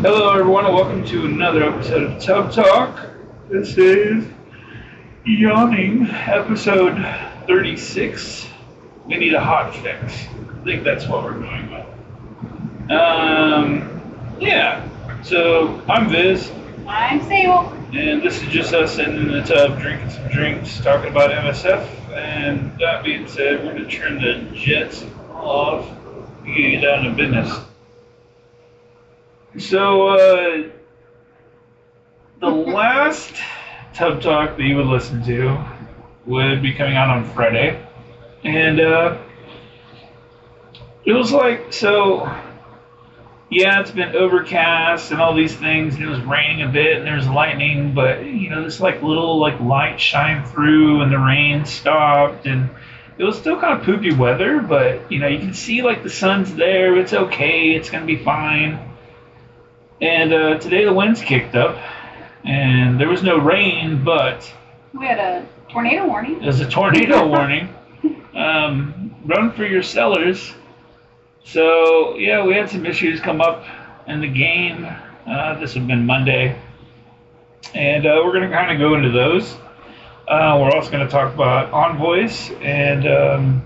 Hello, everyone, and welcome to another episode of Tub Talk. This is Yawning, episode 36. We need a hot fix. I think that's what we're going with. Yeah. So, I'm Viz, I'm Sable. and this is just us sitting in the tub drinking some drinks, talking about MSF. And that being said, we're going to turn the jets off and get down to business. So, the last Tub Talk that you would listen to would be coming out on Friday. And it was like, yeah, it's been overcast and all these things, and it was raining a bit, and there's lightning, but, this little light shine through, and the rain stopped, and it was still kind of poopy weather, but, you can see, the sun's there, it's okay, it's going to be fine. And today the winds kicked up, and there was no rain, but we had a tornado warning. there's a tornado warning. Run for your cellars. So, yeah, we had some issues come up in the game. This would have been Monday. And we're going to kind of go into those. We're also going to talk about envoys and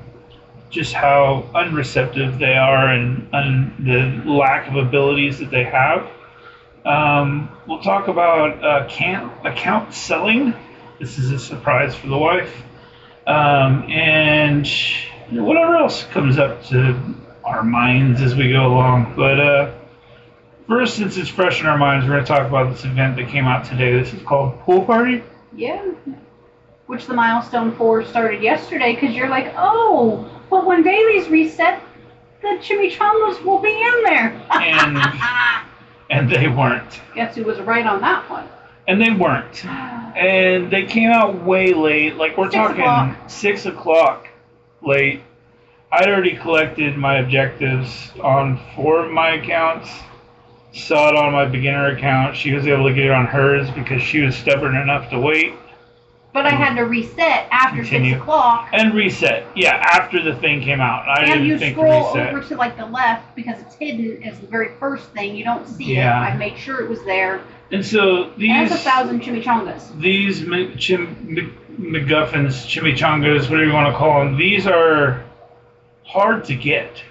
just how unreceptive they are and the lack of abilities that they have. We'll talk about account selling. This is a surprise for the wife. And whatever else comes up to our minds as we go along. But first, since it's fresh in our minds, we're going to talk about this event that came out today. This is called Pool Party. Yeah. Which the Milestone 4 started yesterday, because you're like, oh, but when dailies reset, the chimichangas will be in there. And they weren't. Guess who was right on that one? And they weren't. And they came out way late. We're talking 6 o'clock late. I'd already collected my objectives on 4 of my accounts. Saw it on my beginner account. She was able to get it on hers because she was stubborn enough to wait. But I had to reset after 6 o'clock. And reset. Yeah, after the thing came out. I didn't think to reset. And you scroll over to the left because it's hidden as the very first thing. You don't see it. I made sure it was there. And so these... And it's 1,000 chimichangas. These McGuffins, chimichangas, whatever you want to call them, these are hard to get.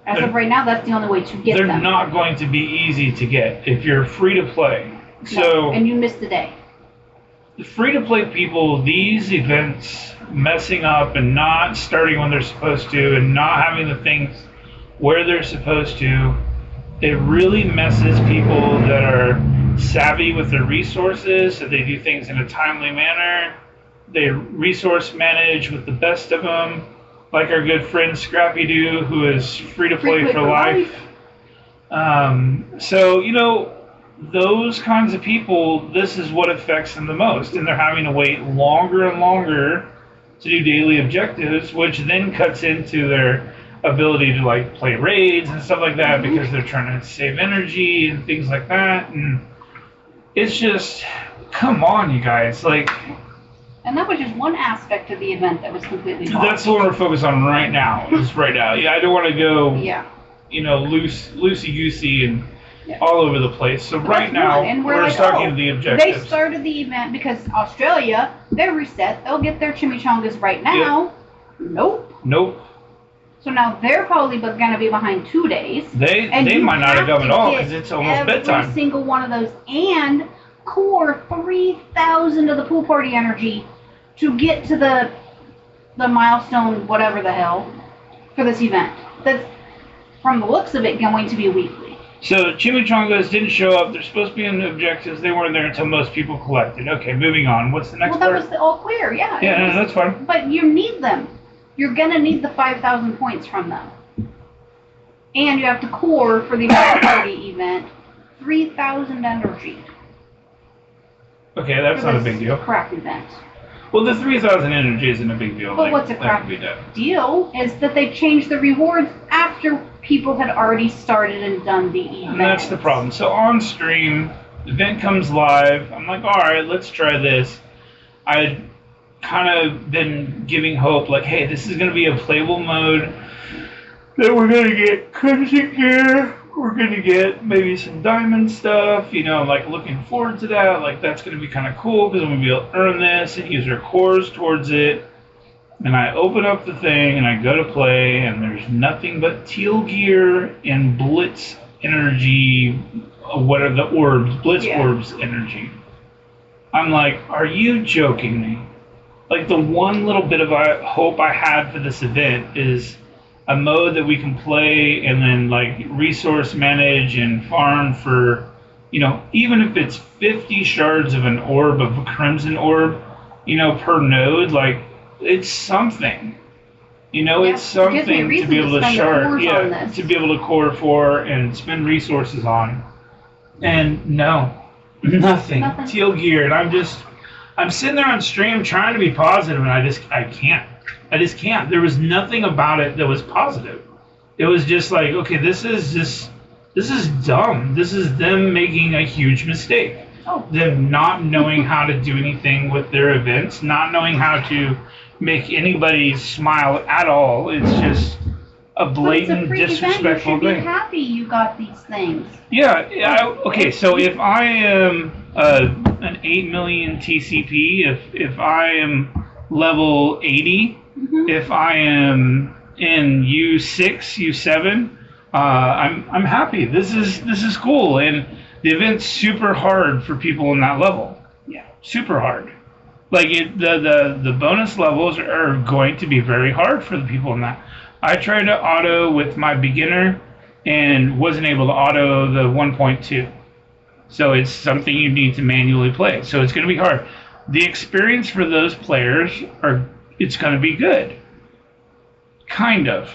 As of right now, that's the only way to get them. They're not going to be easy to get if you're free to play. No, and you missed the day. The free-to-play people, these events messing up and not starting when they're supposed to and not having the things where they're supposed to, it really messes people that are savvy with their resources, so they do things in a timely manner. They resource manage with the best of them, like our good friend Scrappy Doo, who is free-to-play for life. Those kinds of people, this is what affects them the most, and they're having to wait longer and longer to do daily objectives, which then cuts into their ability to play raids and stuff like that because they're trying to save energy and things like that. And it's just, come on, you guys, And that was just one aspect of the event that was completely wrong. That's what we're focused on right now. Yeah, I don't want to go, loosey-goosey and all over the place. So right now, we're talking to the objectives. They started the event because Australia, they're reset. They'll get their chimichangas right now. Yep. Nope. So now they're probably going to be behind 2 days. They might not have come at all because it's almost bedtime. Every single one of those and core 3,000 of the pool party energy to get to the milestone, whatever the hell, for this event. That's, from the looks of it, going to be weekly. So chimichangas didn't show up. They're supposed to be in the objectives. They weren't there until most people collected. Okay, moving on. What's the next part? Well, that was the all clear, yeah. Yeah, that's fine. But you need them. You're going to need the 5,000 points from them. And you have to core for the party event 3,000 energy. Okay, that's not a big deal. Crap event. Well, the 3,000 energy isn't a big deal. But what's a crap deal is that they changed the rewards after people had already started and done the event. And that's the problem. So on stream, the event comes live. I'm like, all right, let's try this. I kind of been giving hope, like, hey, this is going to be a playable mode that we're going to get crimson gear, we're gonna get maybe some diamond stuff, like looking forward to that. Like that's gonna be kind of cool because I'm gonna be able to earn this and use our cores towards it. And I open up the thing and I go to play and there's nothing but teal gear and blitz energy. What are the orbs? Blitz orbs energy. I'm like, are you joking me? Like the one little bit of hope I had for this event is a mode that we can play and then like resource manage and farm for, even if it's 50 shards of an orb, of a crimson orb, per node, like it's something. It's something to be able to shard, to be able to core for and spend resources on. And no, nothing. Teal gear, and I'm sitting there on stream trying to be positive, and I can't. I just can't. There was nothing about it that was positive. It was just like, okay, this is dumb. This is them making a huge mistake. Them not knowing how to do anything with their events, not knowing how to make anybody smile at all. It's just a blatant, disrespectful thing. You should be happy you got these things. Yeah. Okay. So if I am an 8 million TCP, if I am level 80, if I am in U6, U7, I'm happy. This is cool, and the event's super hard for people in that level. Yeah, super hard. Like the bonus levels are going to be very hard for the people in that. I tried to auto with my beginner and wasn't able to auto the 1.2. So it's something you need to manually play. So it's going to be hard. The experience for those players it's going to be good. Kind of.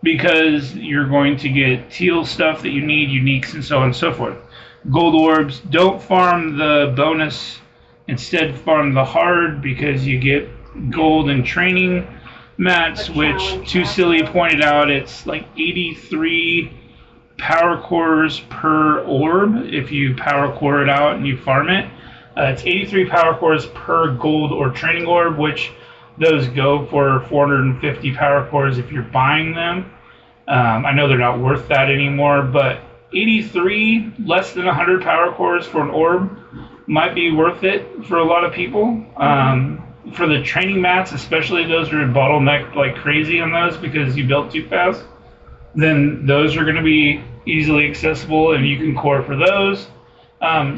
Because you're going to get teal stuff that you need, uniques, and so on and so forth. Gold orbs, don't farm the bonus. Instead, farm the hard because you get gold and training mats, which Too Silly pointed out, it's like 83 power cores per orb if you power core it out and you farm it. It's 83 power cores per gold or training orb, which those go for 450 power cores if you're buying them. I know they're not worth that anymore, but 83, less than 100 power cores for an orb might be worth it for a lot of people. For the training mats, especially those are bottlenecked like crazy on those because you built too fast, then those are going to be easily accessible and you can core for those.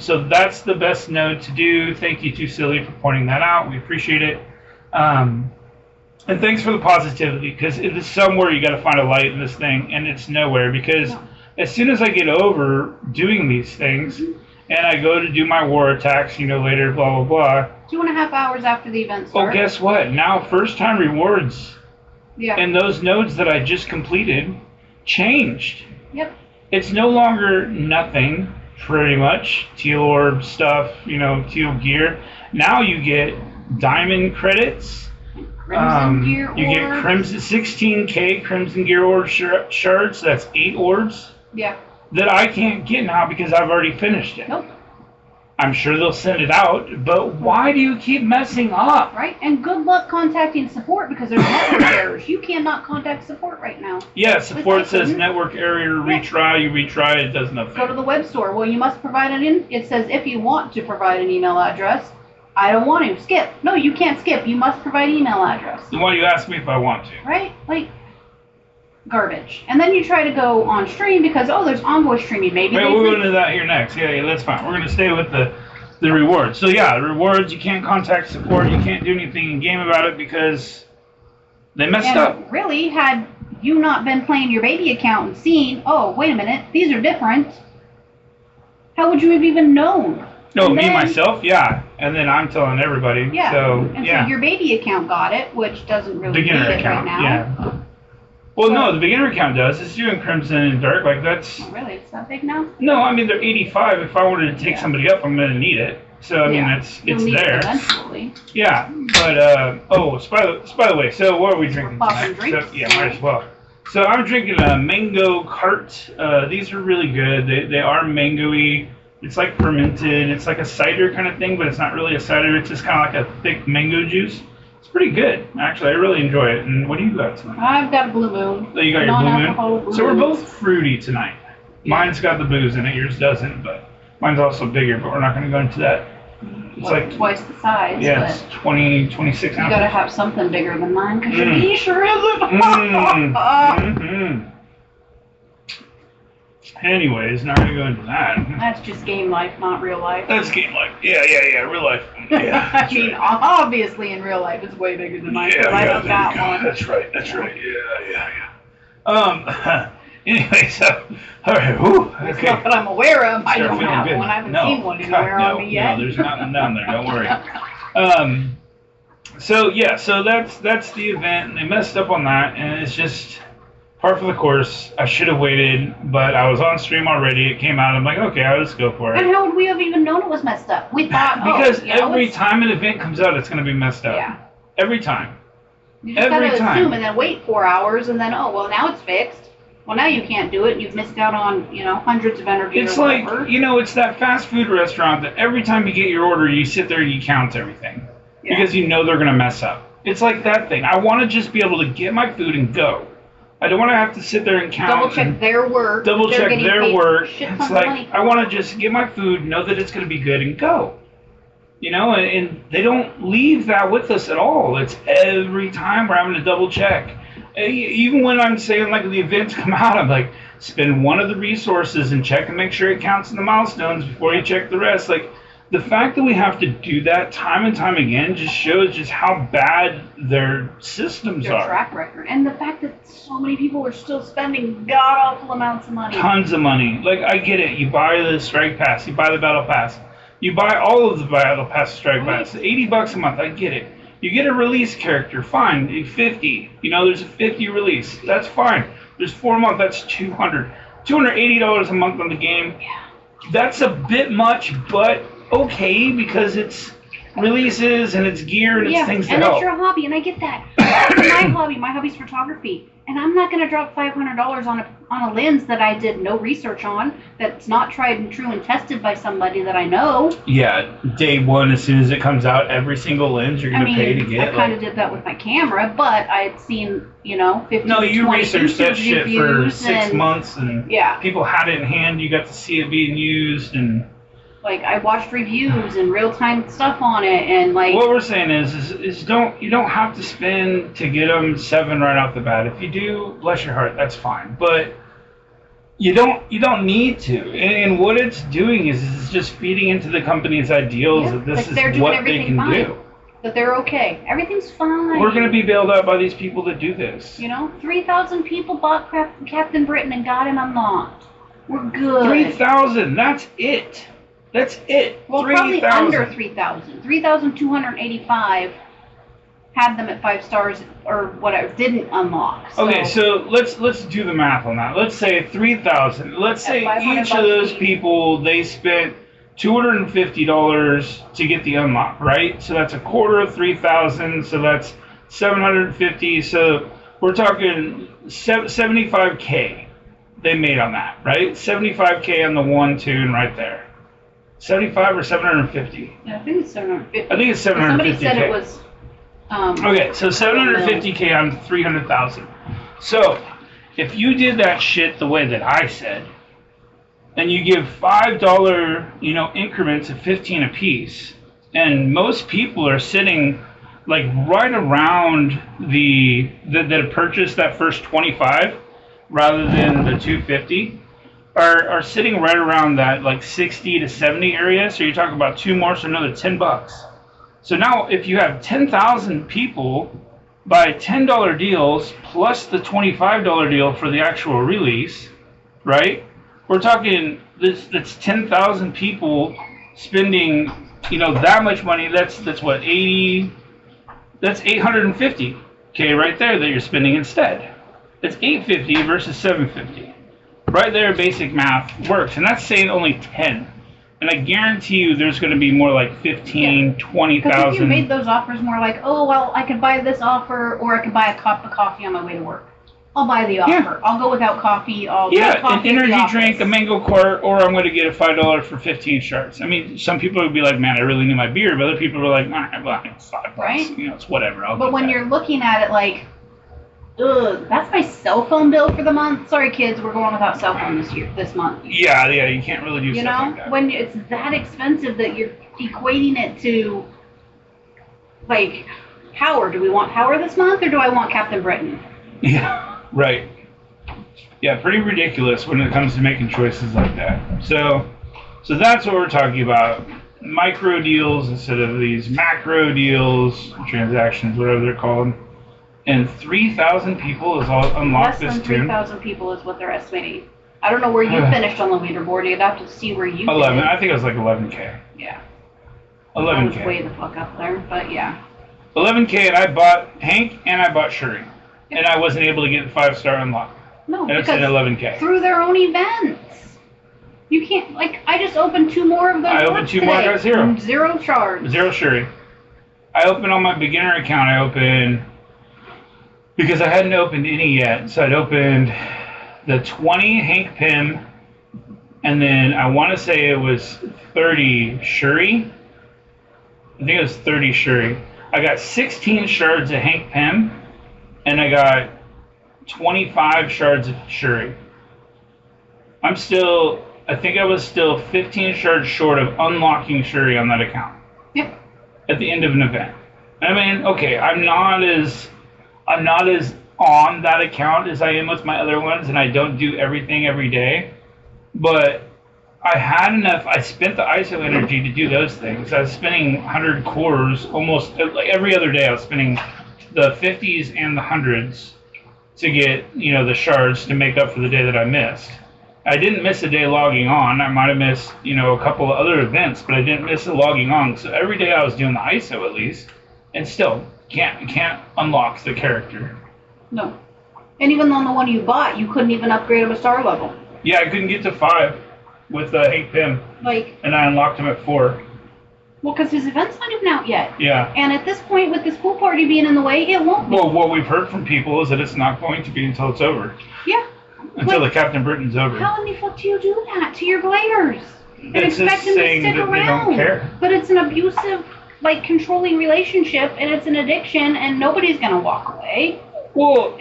So that's the best node to do. Thank you, Too Silly, for pointing that out. We appreciate it. And thanks for the positivity, because it is somewhere you got to find a light in this thing, and it's nowhere, because as soon as I get over doing these things and I go to do my war attacks, later, blah, blah, blah. 2.5 hours after the event starts. Well, guess what? Now first time rewards and those nodes that I just completed changed. Yep. It's no longer nothing, pretty much. Teal orb stuff, teal gear. Now you get diamond credits. Crimson gear orbs. You get 16K crimson gear orb shards. That's 8 orbs. Yeah. That I can't get now because I've already finished it. Nope. I'm sure they'll send it out, but why do you keep messing up? Right, and good luck contacting support because there's network errors. You cannot contact support right now. Yeah, support says network error, retry, you retry, it does nothing. Go to the web store. Well, you must provide it says if you want to provide an email address. I don't want to. Skip. No, you can't skip. You must provide email address. Then why do you ask me if I want to? Right? Like, garbage. And then you try to go on stream because, there's Envoy streaming. Maybe we'll go into that here next. Yeah, that's fine. We're going to stay with the rewards. So, the rewards, you can't contact support. You can't do anything in game about it because they messed up. Really, had you not been playing your baby account and seen, wait a minute, these are different, how would you have even known? No, me, myself, yeah. And then I'm telling everybody. Yeah. So your baby account got it, which doesn't really beginner need it account, right now. Yeah. Well, no, the beginner account does. It's doing Crimson and Dark. Like, that's... Oh, really? It's that big now? No, I mean, they're 85. If I wanted to take somebody up, I'm going to need it. So, I mean, it's there. It eventually. Yeah. But, by the way, so what are we drinking tonight? Drinks. So, might as well. So, I'm drinking a mango cart. These are really good. They are mango-y. It's like fermented. It's like a cider kind of thing, but it's not really a cider. It's just kind of like a thick mango juice. It's pretty good, actually. I really enjoy it. And what do you got tonight? I've got a Blue Moon. So you got your Blue Moon? So we're both fruity tonight. Mine's got the booze in it. Yours doesn't, but mine's also bigger. But we're not going to go into that. It's like twice the size. Yeah, but it's 26 ounces. You gotta have something bigger than mine because your knee sure isn't. Anyways, not gonna go into that. That's just game life, not real life. That's game life. Yeah, real life. Yeah. I mean, obviously in real life it's way bigger than mine. I don't got one. That's right. Yeah. Anyway, so all right. Whew, It's okay. not that I'm aware of. I don't have Good. one. I haven't seen one anywhere no, on me yet. No, there's nothing down there. Don't worry. So that's the event. They messed up on that, and it's just par for the course. I should have waited, but I was on stream already. It came out. I'm like, okay, I'll just go for it. And how would we have even known it was messed up? We thought, because every time an event comes out, it's going to be messed up. Yeah. Every time. You just gotta assume and then wait 4 hours, and then now it's fixed. Well, now you can't do it, and you've missed out on, hundreds of energy. It's like, it's that fast food restaurant that every time you get your order, you sit there and you count everything. Yeah. Because you know they're going to mess up. It's like that thing. I want to just be able to get my food and go. I don't want to have to sit there and count. Double check their work. It's like, I want to just get my food, know that it's going to be good, and go. And they don't leave that with us at all. It's every time we're having to double check. Even when I'm saying, like, the events come out, I'm like, spend one of the resources and check and make sure it counts in the milestones before you check the rest. Like, the fact that we have to do that time and time again just shows just how bad their systems are. Their track record. And the fact that so many people are still spending god-awful amounts of money. Tons of money. Like, I get it. You buy the Strike Pass. You buy the Battle Pass. You buy all of the Battle Pass Strike Pass. $80 a month. I get it. You get a release character, fine, 50. There's a 50 release. That's fine. There's 4 months, that's $200. $280 a month on the game. Yeah. That's a bit much, but okay, because it's releases and it's gear and it's things to help. And it's your hobby, and I get that. My hobby's photography. And I'm not going to drop $500 on a lens that I did no research on, that's not tried and true and tested by somebody that I know. Yeah, day one, as soon as it comes out, every single lens you're going to pay to get. I kind of did that with my camera, but I had seen, 50 No, you researched that shit for 6 months, and yeah. People had it in hand. You got to see it being used, and like, I watched reviews and real-time stuff on it, and like... What we're saying is you don't have to spend to get them 7 right off the bat. If you do, bless your heart, that's fine. But you don't need to. And what it's doing is it's just feeding into the company's ideals that this is what they can do. That they're okay. Everything's fine. We're going to be bailed out by these people that do this. 3,000 people bought Captain Britain and got him unlocked. We're good. 3,000, that's it. That's it. Well, 3, probably 000. under 3,000. 3,285 had them at 5 stars or whatever, didn't unlock. So. Okay, so let's do the math on that. Let's say 3,000. Let's say each of those people, they spent $250 to get the unlock, right? So that's a quarter of 3,000. So that's 750. So we're talking 75K they made on that, right? 75K on the 1 tune right there. 75 or 750? Yeah, I think it's 750. I think it's 750K. Somebody said it was... okay, so 750K on 300,000. So, if you did that shit the way that I said, and you give $5, increments of 15 apiece, and most people are sitting like right around that have purchased that first 25 rather than the 250. Are sitting right around that like 60 to 70 area. So you're talking about 2 more, so another $10. So now if you have 10,000 people buy $10 deals plus the $25 deal for the actual release, right? We're talking that's 10,000 people spending, that much money. That's what, 80, that's 850K right there that you're spending instead. It's 850 versus 750. Right there, basic math works, and that's saying only 10. And I guarantee you there's going to be more like 15, 20,000. Because if you made those offers more like, oh, well, I could buy this offer, or I could buy a cup of coffee on my way to work. I'll buy the offer. Yeah. I'll go without coffee. I'll get coffee an energy drink, a mango quart, or I'm going to get a $5 for 15 shards. I mean, some people would be like, man, I really need my beer, but other people are like, nah, well, it's $5. Right? It's whatever. But when you're looking at it like, Ugh, that's my cell phone bill for the month. Sorry, kids, we're going without cell phone this month. Yeah, you can't really do You stuff know, like that. when it's that expensive that you're equating it to, like, Power. Do we want Power this month, or do I want Captain Britain? Yeah, right. Yeah, pretty ridiculous when it comes to making choices like that. So that's what we're talking about. Micro deals instead of these macro deals, transactions, whatever they're called. And 3,000 people is all unlocked Less this than tune. 3,000 people is what they're estimating. I don't know where you finished on the leaderboard. You'd have to see where you 11. did. I think it was like 11K. Yeah. I was 11K. way the fuck up there, but yeah. 11K, and I bought Hank and I bought Shuri. And I wasn't able to get the 5-star unlock. No, And it's at because 11K. through their own events. You can't, like, I just opened 2 more of those. I opened 2 more, I got 0. 0 shards. 0 Shuri. I opened on my beginner account. I opened because I hadn't opened any yet. So I'd opened the 20 Hank Pym, and then I want to say it was 30 Shuri. I think it was 30 Shuri. I got 16 shards of Hank Pym, and I got 25 shards of Shuri. I think I was still 15 shards short of unlocking Shuri on that account. Yep. At the end of an event. I mean, okay, I'm not as on that account as I am with my other ones, and I don't do everything every day. But I had enough. I spent the ISO energy to do those things. I was spending 100 cores almost like every other day. I was spending the 50s and the 100s to get the shards to make up for the day that I missed. I didn't miss a day logging on. I might have missed a couple of other events, but I didn't miss a logging on. So every day I was doing the ISO at least, and still can't unlock the character. No. And even on the one you bought, you couldn't even upgrade him a star level. Yeah, I couldn't get to 5 with Hank Pym. And I unlocked him at 4. Well, because his event's not even out yet. Yeah. And at this point, with this pool party being in the way, it won't be. Well, what we've heard from people is that it's not going to be until it's over. Yeah. Until the Captain Britain's over. How in the fuck do you do that to your players? And It's expect just them to saying stick that around. they don't care. But it's an abusive, controlling relationship, and it's an addiction, and nobody's going to walk away. Well,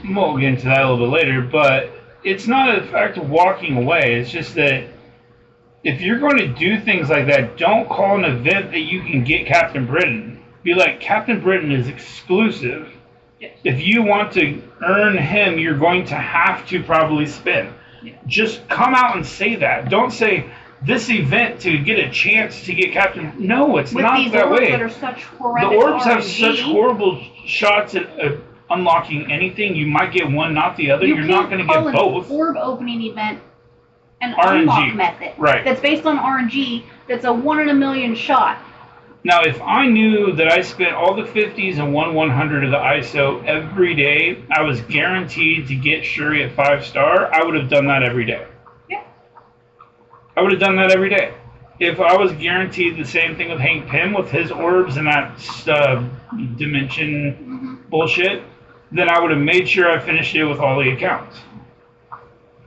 we'll get into that a little bit later, but it's not a fact of walking away. It's just that if you're going to do things like that, don't call an event that you can get Captain Britain. Be like, Captain Britain is exclusive. Yes. If you want to earn him, you're going to have to probably spin. Yeah. Just come out and say that. Don't say this event to get a chance to get Captain. No, it's not that way. That are such horrendous The orbs have RNG. such horrible shots at unlocking anything. You might get one, not the other. You're not going to get both. An orb opening event an RNG. Unlock method. Right. That's based on RNG. That's a 1 in a million shot. Now, if I knew that I spent all the 50s and 1/100 of the ISO every day, I was guaranteed to get Shuri at 5-star, I would have done that every day. Yeah. I would have done that every day. If I was guaranteed the same thing with Hank Pym with his orbs and that dimension bullshit, then I would have made sure I finished it with all the accounts.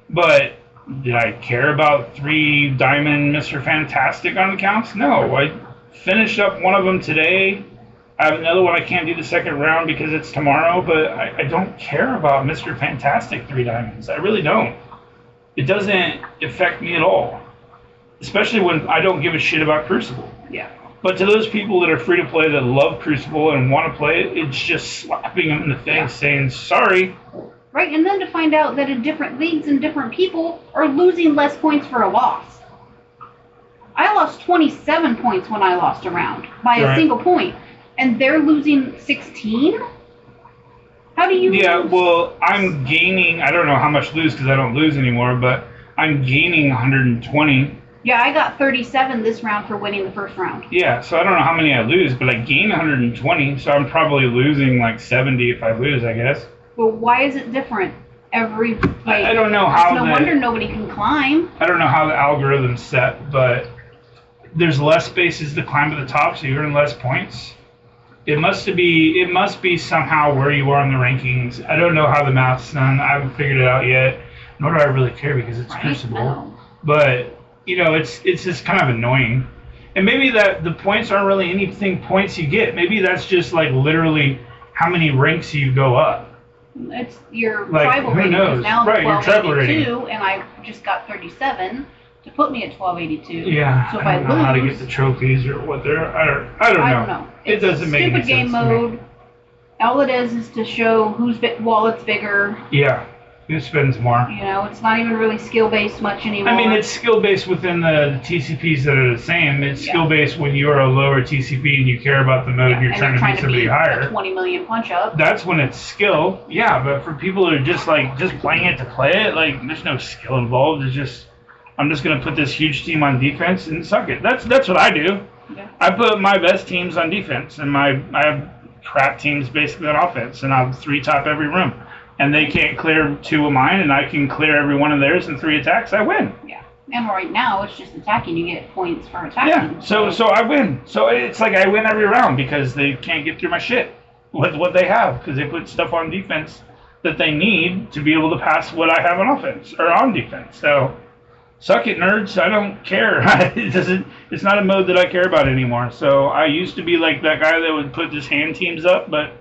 But did I care about 3 Diamond Mr. Fantastic on accounts? No. I finished up one of them today. I have another one I can't do the second round because it's tomorrow, but I don't care about Mr. Fantastic 3 Diamonds. I really don't. It doesn't affect me at all. Especially when I don't give a shit about Crucible. Yeah. But to those people that are free to play that love Crucible and want to play it, it's just slapping them in the face saying, sorry. Right, and then to find out that in different leagues and different people are losing less points for a loss. I lost 27 points when I lost a round by a single point, and they're losing 16? How do you lose? Well, I'm gaining, I don't know how much lose because I don't lose anymore, but I'm gaining 120. Yeah, I got 37 this round for winning the first round. Yeah, so I don't know how many I lose, but I gain 120, so I'm probably losing like 70 if I lose, I guess. But why is it different every, I don't know how no wonder nobody can climb. I don't know how the algorithm's set, but there's less spaces to climb to the top, so you earn less points. It must be somehow where you are in the rankings. I don't know how the math's done. I haven't figured it out yet, nor do I really care because it's Crucible. But it's just kind of annoying. And maybe that the points aren't really anything points you get. Maybe that's just like literally how many ranks you go up. It's your Like, tribal who rating knows? is now Right, your tribal 1282, and I just got 37 to put me at 1282. Yeah, So if I don't know lose, how to get the trophies or what they're. I don't know. It It's doesn't make any stupid sense game to me. mode. All it is to show whose wallet's bigger. Yeah, who spends more? You know, it's not even really skill based much anymore. I mean, it's skill based within the TCPs that are the same. It's skill based when you're a lower TCP and you care about the mode and you're trying to beat somebody higher. A 20 million punch up. That's when it's skill. Yeah, but for people who are just playing it to play it, like there's no skill involved. It's just I'm just gonna put this huge team on defense and suck it. That's what I do. Yeah. I put my best teams on defense and I have crap teams basically on offense, and I'll 3-top every room. And they can't clear 2 of mine, and I can clear every one of theirs in 3 attacks. I win. Yeah. And right now, it's just attacking. You get points for attacking. Yeah. So I win. So it's like I win every round because they can't get through my shit with what they have because they put stuff on defense that they need to be able to pass what I have on offense or on defense. So suck it, nerds. I don't care. It's not a mode that I care about anymore. So I used to be like that guy that would put his hand teams up, but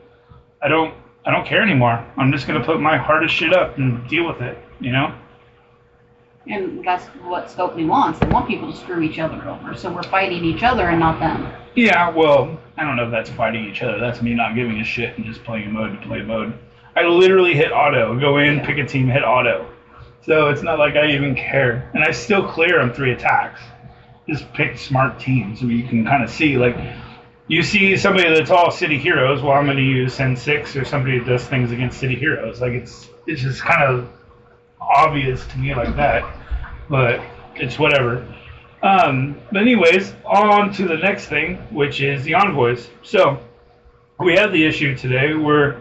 I don't care anymore. I'm just gonna put my hardest shit up and deal with it, you know? And that's what Scopely wants. They want people to screw each other over, so we're fighting each other and not them. Yeah, well, I don't know if that's fighting each other. That's me not giving a shit and just playing a mode to play mode. I literally hit auto. Go in, pick a team, hit auto. So it's not like I even care. And I still clear them 3 attacks. Just pick smart teams. I mean, you can kind of see, like, you see somebody that's all city heroes, well, I'm going to use Sen 6 or somebody that does things against city heroes. Like, it's just kind of obvious to me like that. But it's whatever. But anyways, on to the next thing, which is the envoys. So, we have the issue today where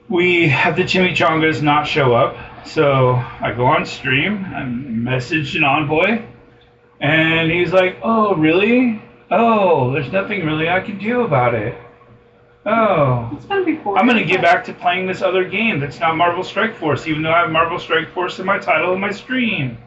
we have the chimichangas not show up. So, I go on stream, I message an envoy, and he's like, oh, really? Oh, there's nothing really I can do about it. Oh. It's been reported. I'm going to get back to playing this other game that's not Marvel Strike Force, even though I have Marvel Strike Force in my title of my stream.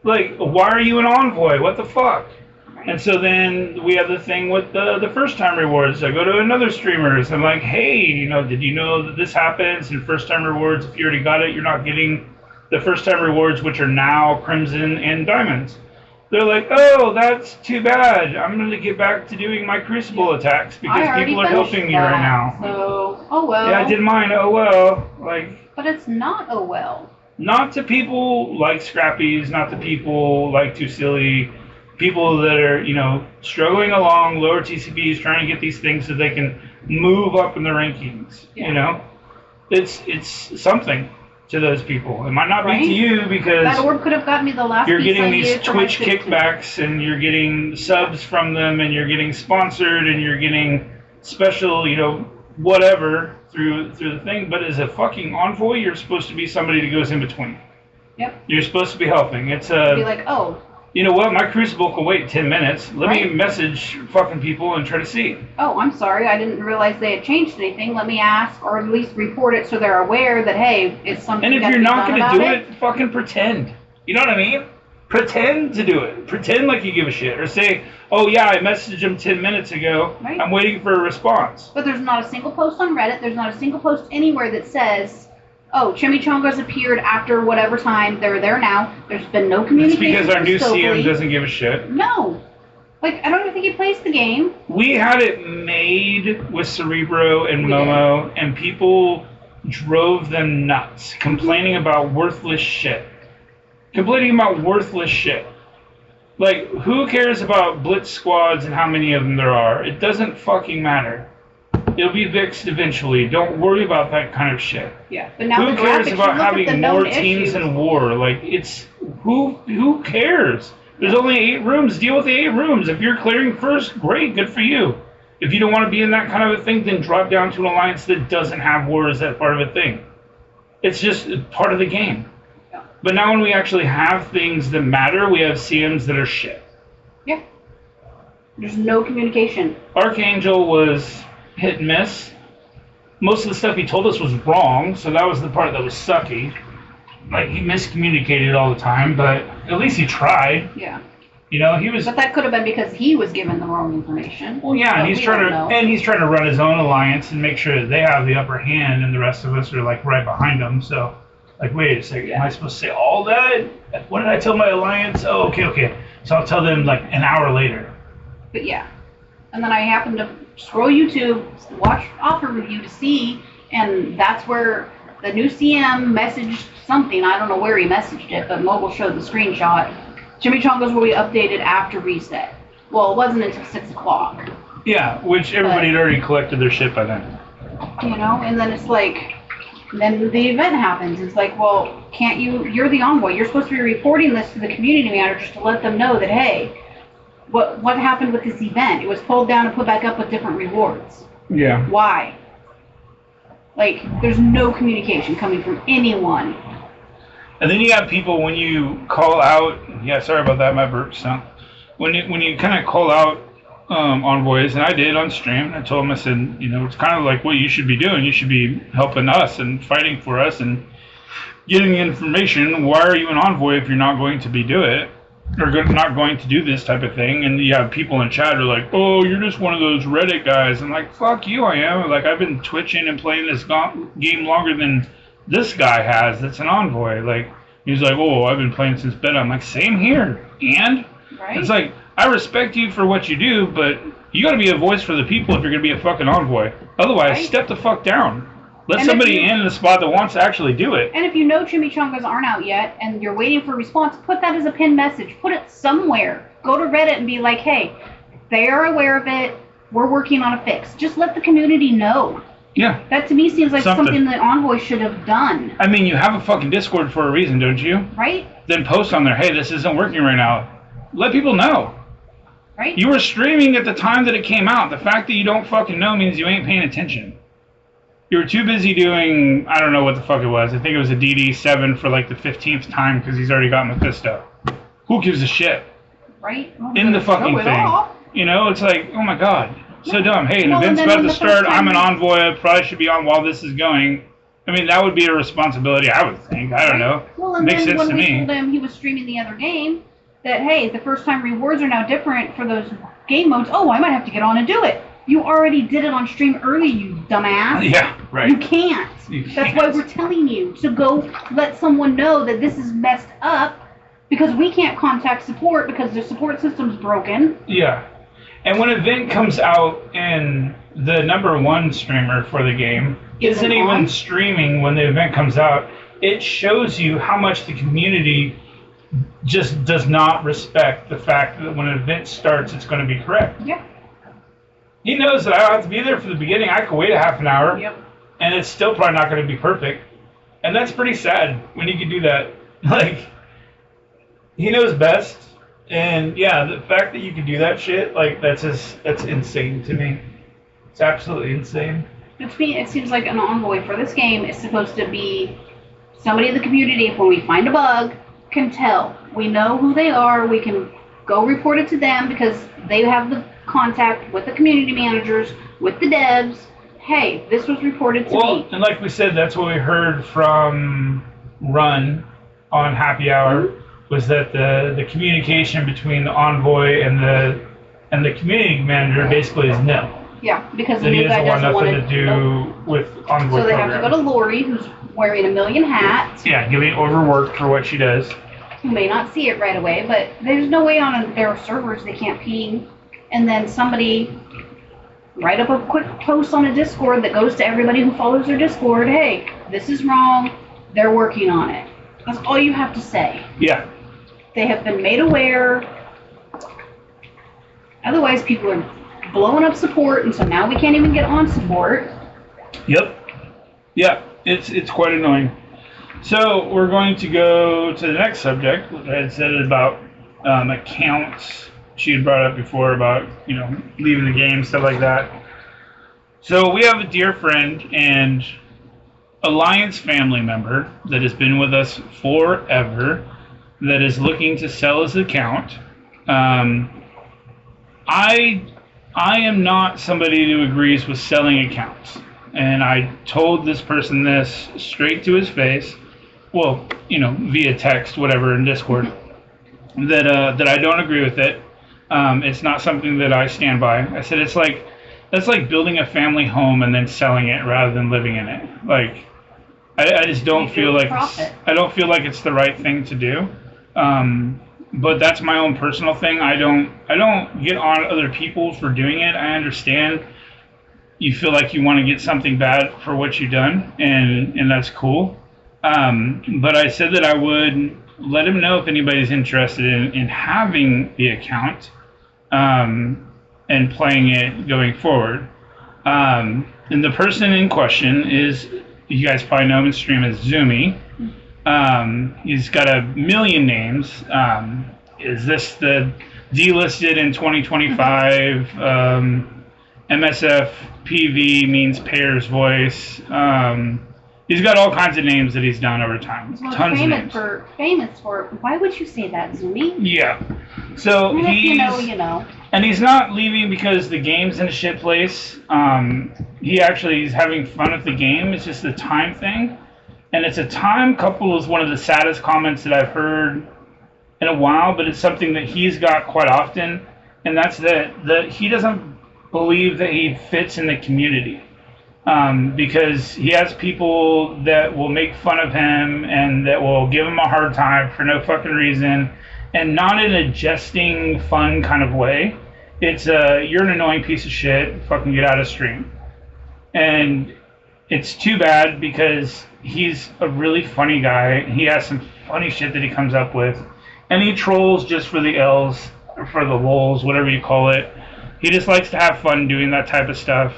Like, why are you an envoy? What the fuck? Right. And so then we have the thing with the first-time rewards. I go to another streamers. I'm like, hey, you know, did you know that this happens? And first-time rewards, if you already got it, you're not getting the first-time rewards, which are now Crimson and Diamonds. They're like, oh, that's too bad. I'm going to get back to doing my Crucible attacks because people are helping me right now. So, oh well. Yeah, I did mine. Oh well. Like. But it's not oh well. Not to people like Scrappies, not to people like Too Silly, people that are, you know, struggling along, lower TCPs, trying to get these things so they can move up in the rankings. Yeah. You know, it's something to those people. It might not be to you because that orb could have gotten me the last. You're getting these Twitch kickbacks and you're getting subs from them and you're getting sponsored and you're getting special, you know, whatever through the thing. But as a fucking envoy, you're supposed to be somebody that goes in between. Yep. You're supposed to be helping. It's be like, oh. You know what? My Crucible can wait 10 minutes. Let me message fucking people and try to see. Oh, I'm sorry. I didn't realize they had changed anything. Let me ask, or at least report it so they're aware that, hey, it's something. And if you're not going to do it, fucking pretend. You know what I mean? Pretend to do it. Pretend like you give a shit. Or say, oh, yeah, I messaged him 10 minutes ago. Right. I'm waiting for a response. But there's not a single post on Reddit. There's not a single post anywhere that says, oh, Chimichangas appeared after whatever time. They're there now. There's been no communication. It's because our new CM doesn't give a shit. No. Like, I don't even think he plays the game. We had it made with Cerebro and Momo, and people drove them nuts, complaining about worthless shit. Complaining about worthless shit. Like, who cares about Blitz squads and how many of them there are? It doesn't fucking matter. It'll be fixed eventually. Don't worry about that kind of shit. Yeah, but now who cares about having more teams in war? Like, it's who cares? There's only 8 rooms. Deal with the 8 rooms. If you're clearing first, great, good for you. If you don't want to be in that kind of a thing, then drop down to an alliance that doesn't have war as that part of a thing. It's just part of the game. Yeah. But now when we actually have things that matter, we have CMs that are shit. Yeah. There's no communication. Archangel was hit and miss. Most of the stuff he told us was wrong, so that was the part that was sucky. Like, he miscommunicated all the time, but at least he tried. Yeah. You know, he was. But that could have been because he was given the wrong information. Well, yeah, and he's trying to run his own alliance and make sure that they have the upper hand, and the rest of us are like right behind him. So, like, wait a second, am I supposed to say all that? What did I tell my alliance? Oh, okay. So I'll tell them like an hour later. But yeah, and then I happened to scroll YouTube, watch offer review to see, and that's where the new CM messaged something. I don't know where he messaged it, but Mobile showed the screenshot. Chimichangas will be updated after reset. Well, it wasn't until 6 o'clock. Yeah, which everybody had already collected their shit by then. You know, and then it's like, then the event happens. It's like, well, can't you, you're the envoy. You're supposed to be reporting this to the community managers to let them know that, hey, what happened with this event? It was pulled down and put back up with different rewards. Yeah. Why? Like, there's no communication coming from anyone. And then you have people when you call out. Yeah, sorry about that, my burp sound. When you kind of call out envoys, and I did on stream. I told them, I said, you know, it's kind of like what you should be doing. You should be helping us and fighting for us and getting the information. Why are you an envoy if you're not going to be do it or not going to do this type of thing? And you have people in chat who are like, oh, you're just one of those Reddit guys. I'm like, fuck you, I am. Like, I've been twitching and playing this game longer than this guy has. That's an envoy. Like, he's like, oh, I've been playing since beta. I'm like, same here. And right? It's like, I respect you for what you do, but you got to be a voice for the people if you're going to be a fucking envoy. Otherwise, step the fuck down. Let somebody in the spot that wants to actually do it. And if you know chimichangas aren't out yet and you're waiting for a response, put that as a pinned message. Put it somewhere. Go to Reddit and be like, hey, they are aware of it. We're working on a fix. Just let the community know. Yeah. That to me seems like something that Envoy should have done. I mean, you have a fucking Discord for a reason, don't you? Right? Then post on there, hey, this isn't working right now. Let people know. Right? You were streaming at the time that it came out. The fact that you don't fucking know means you ain't paying attention. You were too busy doing, I don't know what the fuck it was. I think it was a DD7 for like the 15th time because he's already got Mephisto. Who gives a shit? Right? Well, in the fucking thing. You know, it's like, oh my god. So dumb. Hey, an event's about to start. I'm an envoy. I probably should be on while this is going. I mean, that would be a responsibility, I would think. I don't know. Well, and makes then sense when to we me. told him he was streaming the other game, that, hey, the first time rewards are now different for those game modes. Oh, I might have to get on and do it. You already did it on stream early, you dumbass. Yeah, right. You can't. That's why we're telling you to go let someone know that this is messed up because we can't contact support because the support system's broken. Yeah. And when an event comes out and the #1 streamer for the game isn't even streaming when the event comes out, it shows you how much the community just does not respect the fact that when an event starts, it's going to be correct. Yeah. He knows that I don't have to be there for the beginning. I could wait a half an hour, and it's still probably not going to be perfect. And that's pretty sad when you can do that. Like, he knows best. And yeah, the fact that you can do that shit, like, that's insane to me. It's absolutely insane. To me, it seems like an envoy for this game is supposed to be somebody in the community. When we find a bug, can tell. We know who they are. We can go report it to them because they have the contact with the community managers, with the devs. Hey, this was reported to me. And like we said, that's what we heard from Run on Happy Hour. Was that the communication between the envoy and the community manager basically is nil. Yeah, because the new guy doesn't want to do with envoy. So they have to go to Lori, who's wearing a million hats. Yeah, getting overworked for what she does. Who may not see it right away, but there's no way on their servers they can't ping. And then somebody write up a quick post on a Discord that goes to everybody who follows their Discord. Hey, this is wrong. They're working on it. That's all you have to say. Yeah. They have been made aware. Otherwise, people are blowing up support, and so now we can't even get on support. Yep. Yeah, it's quite annoying. So we're going to go to the next subject, which I had said about accounts. She had brought up before about, you know, leaving the game, stuff like that. So we have a dear friend and Alliance family member that has been with us forever that is looking to sell his account. I am not somebody who agrees with selling accounts. And I told this person this straight to his face. Well, you know, via text, whatever, in Discord. that I don't agree with it. It's not something that I stand by. I said that's like building a family home and then selling it rather than living in it. Like I just don't feel like I don't feel like it's the right thing to do. But that's my own personal thing. I don't get on other people for doing it. I understand you feel like you want to get something bad for what you've done, and that's cool. But I said that I would let him know if anybody's interested in having the account and playing it going forward. And the person in question is, you guys probably know him in stream as Zoomy. He's got a million names. Is this the delisted in 2025? MSF PV means payer's voice. He's got all kinds of names that he's done over time. Well, Tons of names. Famous for. Why would you say that, Zoomy? Yeah. So If he's, you know, you know. and he's not leaving because the game's in a shit place. He's having fun with the game. It's just a time thing. And it's a time coupled with one of the saddest comments that I've heard in a while, but it's something that he's got quite often. And that's that he doesn't believe that he fits in the community. Because he has people that will make fun of him and that will give him a hard time for no fucking reason, and not in a jesting, fun kind of way. It's you're an annoying piece of shit, fucking get out of stream. And it's too bad because he's a really funny guy. He has some funny shit that he comes up with, and he trolls just for the L's, or for the lulz, whatever you call it. He just likes to have fun doing that type of stuff.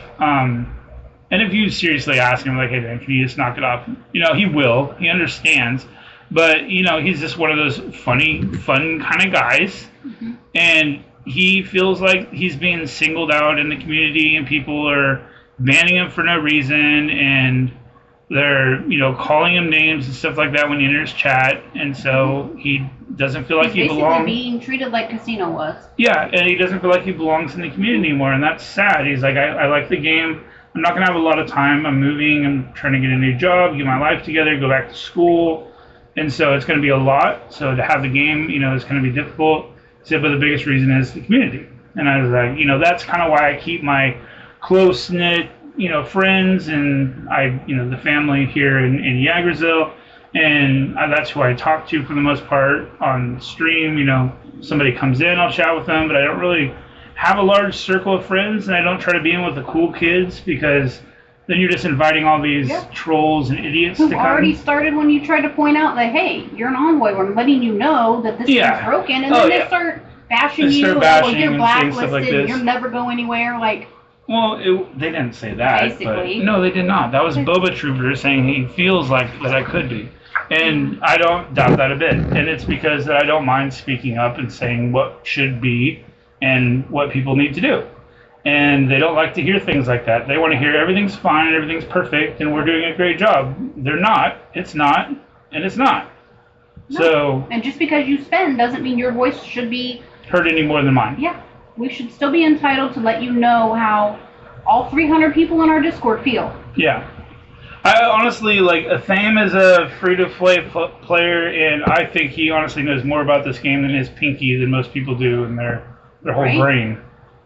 And if you seriously ask him, like, hey, man, can you just knock it off? He will. He understands. But, he's just one of those funny, fun kind of guys. Mm-hmm. And he feels like he's being singled out in the community, and people are banning him for no reason, and they're, calling him names and stuff like that when he enters chat. And so he doesn't feel like he belongs. He's basically being treated like Casino was. Yeah, and he doesn't feel like he belongs in the community anymore, and that's sad. He's like, I like the game. I'm not going to have a lot of time. I'm moving. I'm trying to get a new job, get my life together, go back to school. And so it's going to be a lot. So to have the game, is going to be difficult. So, but the biggest reason is the community. And I was like, that's kind of why I keep my close-knit, friends and the family here in Yagrazil. And that's who I talk to for the most part on stream. Somebody comes in, I'll chat with them, but I don't really have a large circle of friends, and I don't try to be in with the cool kids, because then you're just inviting all these trolls and idiots to come. Already started when you tried to point out that, hey, you're an envoy, we're letting you know that this is broken, and then they start bashing you, you're blacklisted, like you'll never go anywhere, like... Well, they didn't say that. Basically. But no, they did not. That was Boba Trooper saying he feels like that I could be. And I don't doubt that a bit. And it's because I don't mind speaking up and saying what should be and what people need to do. And they don't like to hear things like that. They want to hear everything's fine and everything's perfect and we're doing a great job. They're not. It's not. And it's not. No. So. And just because you spend doesn't mean your voice should be heard any more than mine. Yeah. We should still be entitled to let you know how all 300 people in our Discord feel. Yeah. I honestly, Athame is a free-to-play player, and I think he honestly knows more about this game than his pinky than most people do in their whole brain.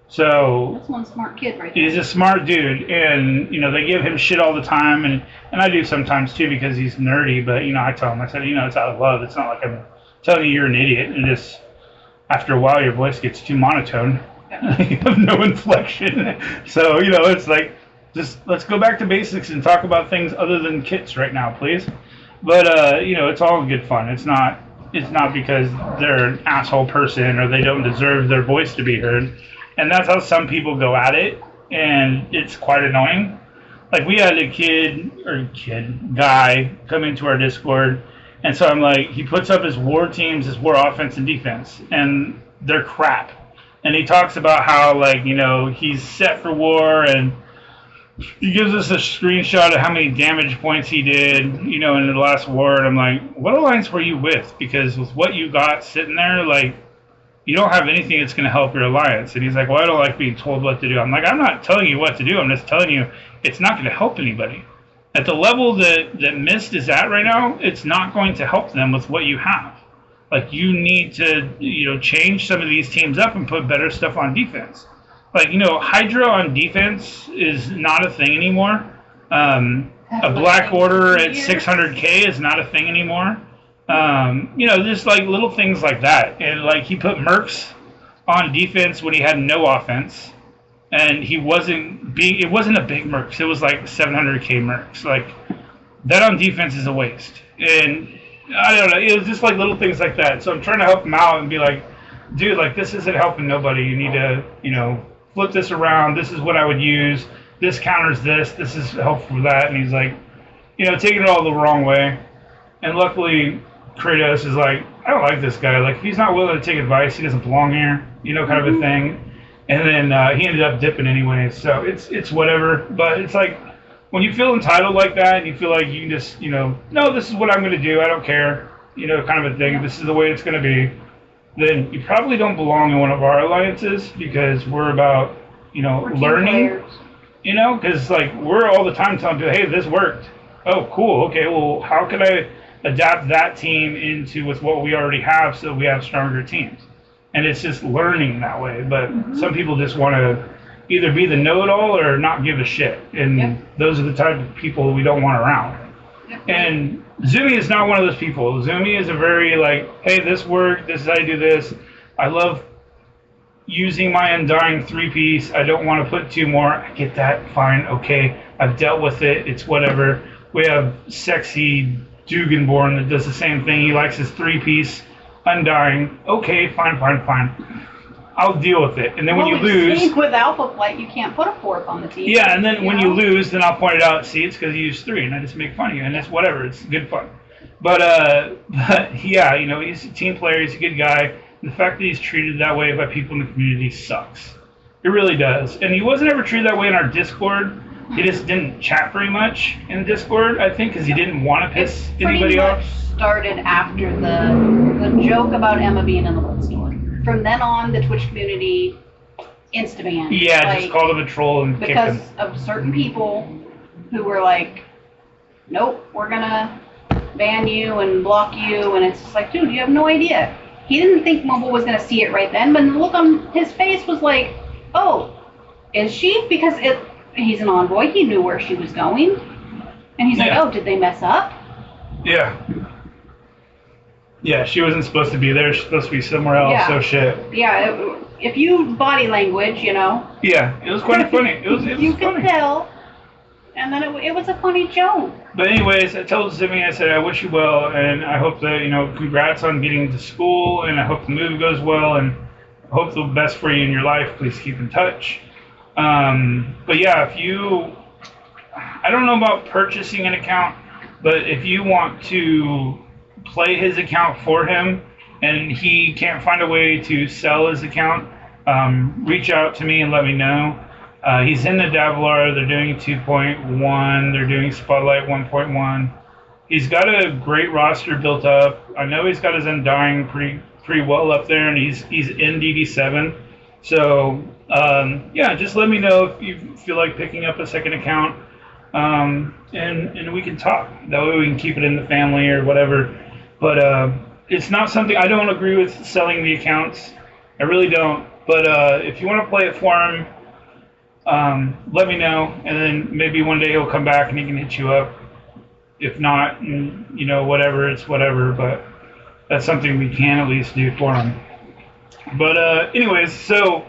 So that's one smart kid right there. He's a smart dude, and they give him shit all the time, and I do sometimes too because he's nerdy. But I tell him, I said, it's out of love. It's not like I'm telling you you're an idiot, and just after a while your voice gets too monotone. You have no inflection. So it's like, just let's go back to basics and talk about things other than kits right now, please. But it's all good fun. It's not because they're an asshole person or they don't deserve their voice to be heard. And that's how some people go at it, and it's quite annoying. Like, we had a guy come into our Discord, and so I'm like, he puts up his war teams, his war offense and defense, and they're crap. And he talks about how, he's set for war, and he gives us a screenshot of how many damage points he did, in the last war, and I'm like, what alliance were you with? Because with what you got sitting there, you don't have anything that's going to help your alliance. And he's like, well, I don't like being told what to do. I'm like, I'm not telling you what to do. I'm just telling you it's not going to help anybody. At the level that Mist is at right now, it's not going to help them with what you have. Like, you need to, change some of these teams up and put better stuff on defense. Like, Hydra on defense is not a thing anymore. A Black Order at 600K is not a thing anymore. Just like little things like that. And like, he put Mercs on defense when he had no offense. And it wasn't a big Mercs. It was like 700K Mercs. Like, that on defense is a waste. And I don't know. It was just like little things like that. So I'm trying to help him out and be like, dude, like, this isn't helping nobody. You need to, flip this around. This is what I would use. This counters this. This is helpful for that. And he's like, taking it all the wrong way. And luckily, Kratos is like, I don't like this guy. Like, if he's not willing to take advice, he doesn't belong here. Kind of a thing. And then he ended up dipping anyways. So it's whatever. But it's like, when you feel entitled like that, and you feel like you can just, no, this is what I'm going to do. I don't care. Kind of a thing. This is the way it's going to be. Then you probably don't belong in one of our alliances, because we're about, learning. Because like, we're all the time telling people, hey, this worked. Oh, cool. Okay, well, how can I adapt that team into with what we already have so we have stronger teams? And it's just learning that way. But some people just want to either be the know-it-all or not give a shit. And those are the type of people we don't want around. And Zumi is not one of those people. Zumi is a very like, hey, this worked. This is how I do this. I love using my Undying 3-piece. I don't want to put 2 more. I get that. Fine. Okay. I've dealt with it. It's whatever. We have sexy Duganborn that does the same thing. He likes his 3-piece Undying. Okay. Fine. I'll deal with it. And then when you lose, with Alpha Flight, you can't put a 4th on the team. Yeah, and then when you lose, then I'll point it out. See, it's because you used 3, and I just make fun of you, and it's whatever. It's good fun. But yeah, he's a team player. He's a good guy. And the fact that he's treated that way by people in the community sucks. It really does. And he wasn't ever treated that way in our Discord. He just didn't chat very much in Discord, I think, because he didn't want to piss anybody off. Started after the joke about Emma being in the Blood store. From then on, the Twitch community insta-banned. Yeah, just called him a troll and kicked him. Because of certain people who were like, nope, we're going to ban you and block you. And it's just like, dude, you have no idea. He didn't think Mobile was going to see it right then. But the look on his face was like, oh, is she? Because he's an envoy. He knew where she was going. And he's like, oh, did they mess up? Yeah. Yeah, she wasn't supposed to be there. She's supposed to be somewhere else. Yeah. So shit. Yeah, if you body language, Yeah, it was quite funny. It was you funny. Could tell. And then it was a funny joke. But anyways, I told Zimmy, I said, I wish you well, and I hope that, congrats on getting to school, and I hope the move goes well, and I hope the best for you in your life. Please keep in touch. But yeah, I don't know about purchasing an account, but if you want to play his account for him and he can't find a way to sell his account, reach out to me and let me know. He's in the Davlar. They're doing 2.1. They're doing Spotlight 1.1. He's got a great roster built up. I know he's got his Undying pretty well up there, and he's in DD7. So yeah, just let me know if you feel like picking up a second account, and we can talk. That way we can keep it in the family or whatever. But it's not something, I don't agree with selling the accounts. I really don't. But if you want to play it for him, let me know, and then maybe one day he'll come back and he can hit you up. If not, whatever, it's whatever. But that's something we can at least do for him. But anyways, so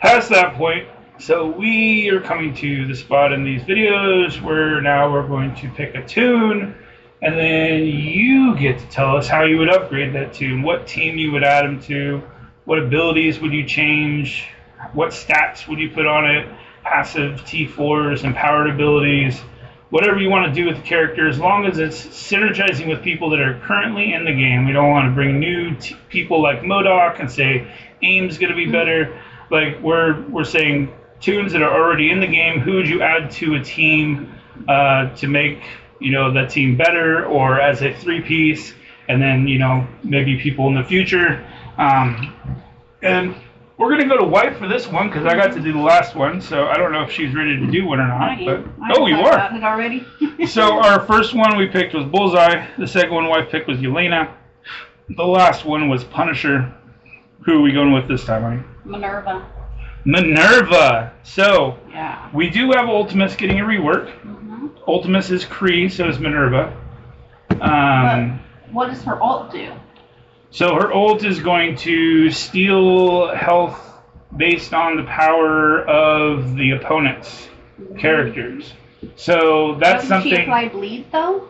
past that point, so we are coming to the spot in these videos where now we're going to pick a tune. And then you get to tell us how you would upgrade that tune, what team you would add him to, what abilities would you change, what stats would you put on it, passive T4s, empowered abilities, whatever you want to do with the character, as long as it's synergizing with people that are currently in the game. We don't want to bring new people like MODOK and say aim's going to be better. Like we're saying tunes that are already in the game, who would you add to a team to make that team better, or as a 3-piece, and then maybe people in the future. And we're gonna go to wife for this one because I got to do the last one, so I don't know if she's ready to do one or not. Oh, you are already. So our first one we picked was Bullseye. The second one wife picked was Yelena. the last one was Punisher. Who are we going with this time, honey? Minerva. Minerva. So Yeah. we do have Ultimus getting a rework. Mm-hmm. Ultimus is Kree, so is Minerva. But what does her ult do? So her ult is going to steal health based on the power of the opponent's characters. So that's Doesn't something. she apply bleed though?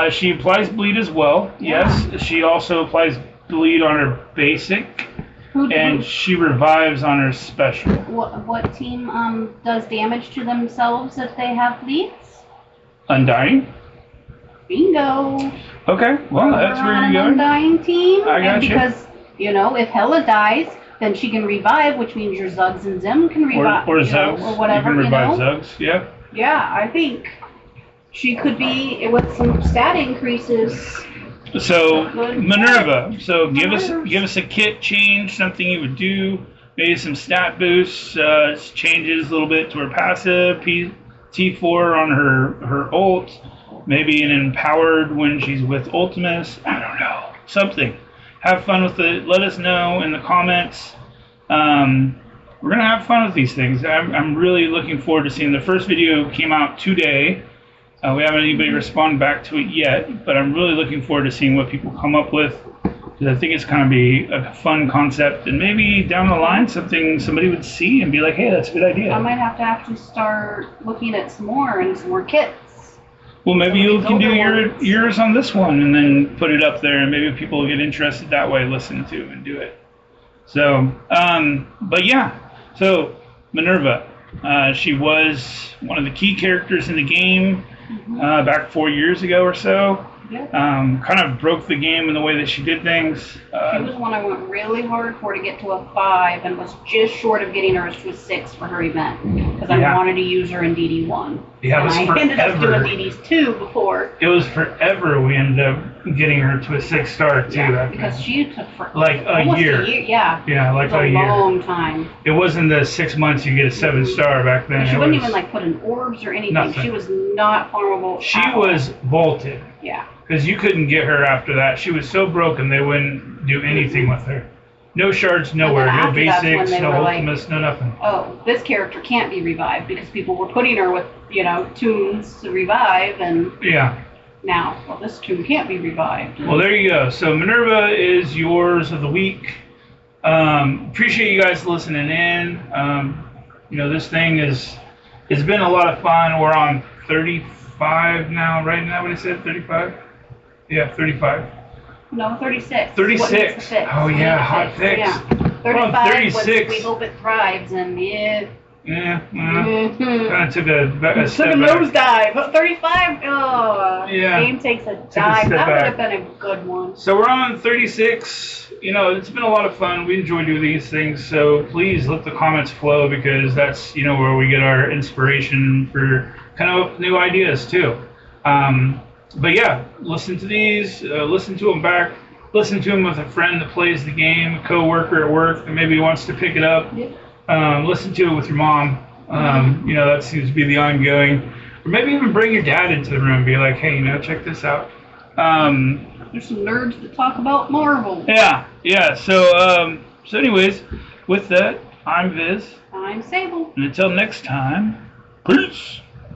She applies bleed as well. Yeah. Yes, she also applies bleed on her basic, and she revives on her special. What team does damage to themselves if they have bleeds? Undying. Bingo. Okay, well that's where you're going. Undying team. I got and you. Because if Hela dies, then she can revive, which means your Zugs and Zim can revive. Or Zugs. Or whatever. You can revive Zugs. Yep. Yeah, I think she could be with some stat increases. So Minerva. So give us a kit change, something you would do. Maybe some stat boosts, changes a little bit to her passive, T4 on her ult. Maybe an empowered when she's with Ultimus. I don't know. Something. Have fun with it. Let us know in the comments. We're going to have fun with these things. I'm really looking forward to seeing. The first video came out today. We haven't anybody responded back to it yet, but I'm really looking forward to seeing what people come up with. Because I think it's going to be a fun concept, and maybe down the line something somebody would see and be like, hey, that's a good idea. I might have to actually start looking at some more kits. Well, maybe you can do yours on this one and then put it up there, and maybe people will get interested that way, listen to and do it. So, but yeah, so Minerva, she was one of the key characters in the game back 4 years ago or so. Yep. Kind of broke the game in the way that she did things. She was one I went really hard for to get to a 5 and was just short of getting her to a 6 for her event because I wanted to use her in DD1. Yeah, it was and I ended up doing DDs 2 before. It was forever we ended up getting her to a 6-star too. Yeah, because she took like almost a year. Yeah. Yeah, like a year. A long time. It wasn't the 6 months you get a 7-star back then. And she wouldn't even put in orbs or anything. Nothing. She was not farmable. She was vaulted. Yeah. Because you couldn't get her after that. She was so broken they wouldn't do anything with her. No shards, nowhere. No basics, no ultimates, no nothing. Oh, this character can't be revived because people were putting her with, tunes to revive, and now, well, this tune can't be revived. Well, there you go. So Minerva is yours of the week. Appreciate you guys listening in. This thing it's been a lot of fun. We're on 35 now, right now. What I said, 35? Yeah, 35. No, 36. 36. Oh, yeah, hot fix. Yeah. 35 36. We hope it thrives, and kind of took a step took a back. nosedive. But 35, game takes a dive. That would have been a good one. So we're on 36. It's been a lot of fun. We enjoy doing these things. So please let the comments flow because that's, where we get our inspiration for kind of new ideas too. But yeah, listen to these, listen to them back, listen to them with a friend that plays the game, a coworker at work that maybe wants to pick it up. Yep. Listen to it with your mom. That seems to be the ongoing. Or maybe even bring your dad into the room and be like, hey, check this out. There's some nerds that talk about Marvel. Yeah. So anyways, with that, I'm Viz. I'm Sable. And until next time, peace.